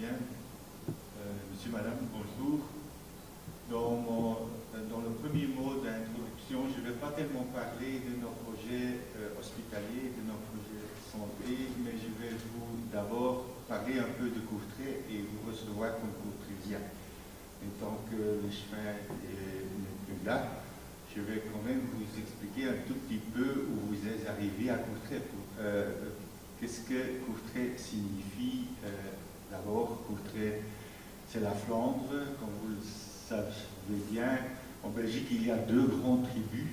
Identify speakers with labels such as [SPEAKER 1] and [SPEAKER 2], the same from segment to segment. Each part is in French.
[SPEAKER 1] Bien. Monsieur, Madame, bonjour. Dans le premier mot d'introduction, je ne vais pas tellement parler de nos projets hospitaliers, de nos projets santé, mais je vais vous d'abord parler un peu de Courtrai et vous recevoir comme courtraisien. Et tant que le chemin n'est plus là, je vais quand même vous expliquer un tout petit peu où vous êtes arrivé à Courtrai. Qu'est-ce que Courtrai signifie? D'abord, Courtrai, c'est la Flandre. Comme vous le savez bien, en Belgique, il y a deux grandes tribus.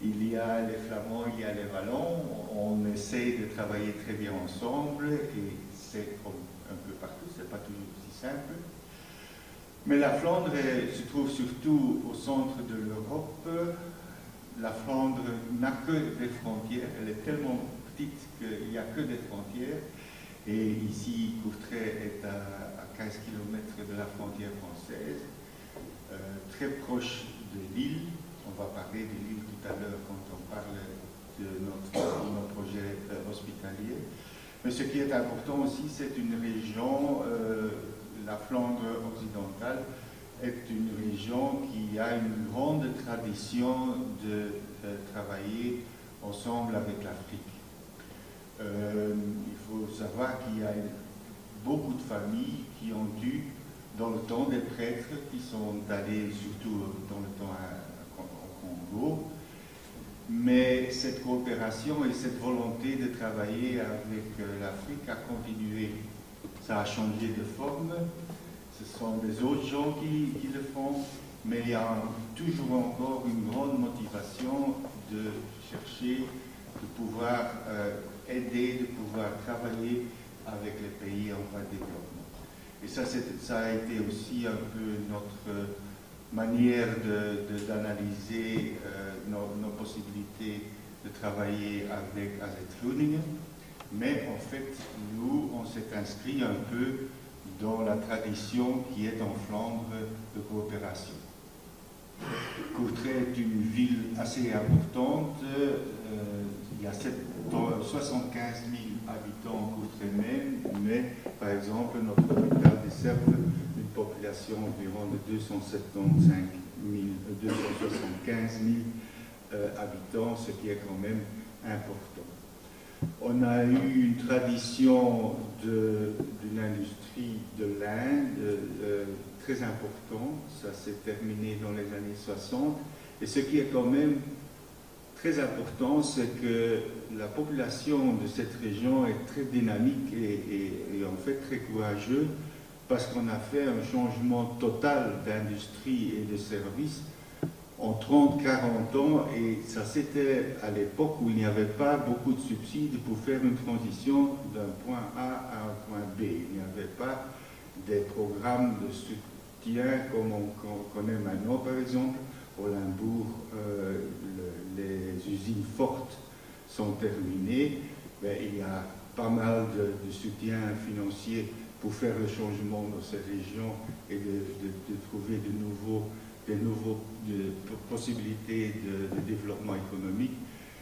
[SPEAKER 1] Il y a les Flamands, il y a les Wallons. On essaie de travailler très bien ensemble et c'est comme un peu partout, c'est pas toujours aussi simple. Mais la Flandre se trouve surtout au centre de l'Europe. La Flandre n'a que des frontières, elle est tellement petite qu'il n'y a que des frontières. Et ici, Courtrai est à 15 km de la frontière française, très proche de Lille. On va parler de Lille tout à l'heure quand on parle de notre projet hospitalier. Mais ce qui est important aussi, c'est une région, la Flandre occidentale, est une région qui a une grande tradition de travailler ensemble avec l'Afrique. Il faut savoir qu'il y a beaucoup de familles qui ont eu, dans le temps, des prêtres qui sont allés surtout dans le temps au Congo. Mais cette coopération et cette volonté de travailler avec l'Afrique a continué. Ça a changé de forme. Ce sont des autres gens qui le font, mais il y a toujours encore une grande motivation de chercher, de pouvoir aider, de pouvoir travailler avec les pays en voie de développement. Et ça a été aussi un peu notre manière d'analyser nos possibilités de travailler avec AZ Groningen. Mais en fait, nous, on s'est inscrit un peu dans la tradition qui est en Flandre de coopération. Courtrai est une ville assez importante. Il y a 75 000 habitants en Courtrai même, mais par exemple, notre hôpital dessert une population environ de 275 000 habitants, ce qui est quand même important. On a eu une tradition d'une industrie de l'Inde très importante. Ça s'est terminé dans les années 60. Et ce qui est quand même très important, c'est que la population de cette région est très dynamique et en fait très courageuse parce qu'on a fait un changement total d'industrie et de services en 30-40 ans, et ça c'était à l'époque où il n'y avait pas beaucoup de subsides pour faire une transition d'un point A à un point B. Il n'y avait pas des programmes de soutien comme on connaît maintenant, par exemple. Au Limbourg, les usines fortes sont terminées. Mais il y a pas mal de soutien financier pour faire le changement dans ces régions et de trouver de nouvelles possibilités de développement économique.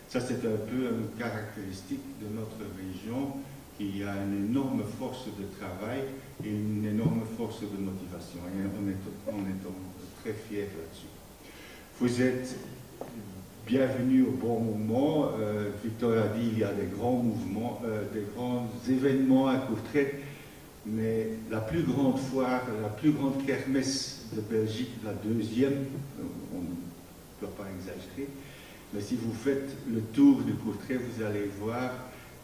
[SPEAKER 1] Ça, c'est un peu une caractéristique de notre région, qu'il y a une énorme force de travail et une énorme force de motivation. Et on est très fiers là-dessus. Vous êtes bienvenus au bon moment. Victor a dit qu'il y a des grands mouvements, des grands événements à Courtrai, mais la plus grande foire, la plus grande kermesse de Belgique, la deuxième, on ne doit pas exagérer, mais si vous faites le tour de Courtrai, vous allez voir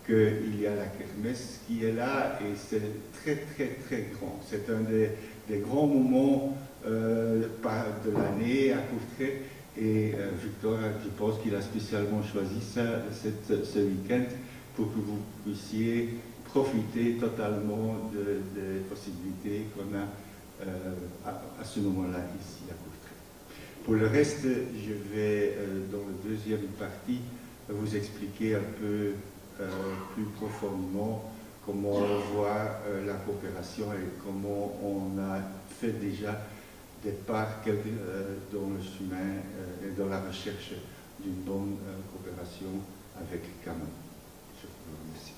[SPEAKER 1] qu'il y a la kermesse qui est là et c'est très très très grand. C'est un des grands moments de l'année à Courtrai et Victor, je pense qu'il a spécialement choisi ce week-end pour que vous puissiez profiter totalement des possibilités qu'on a à ce moment-là ici à Courtrai. Pour le reste, je vais dans la deuxième partie vous expliquer un peu plus profondément comment on voit la coopération et comment on a fait déjà des pas dans le chemin et dans la recherche d'une bonne coopération avec Cameroun. Je vous remercie.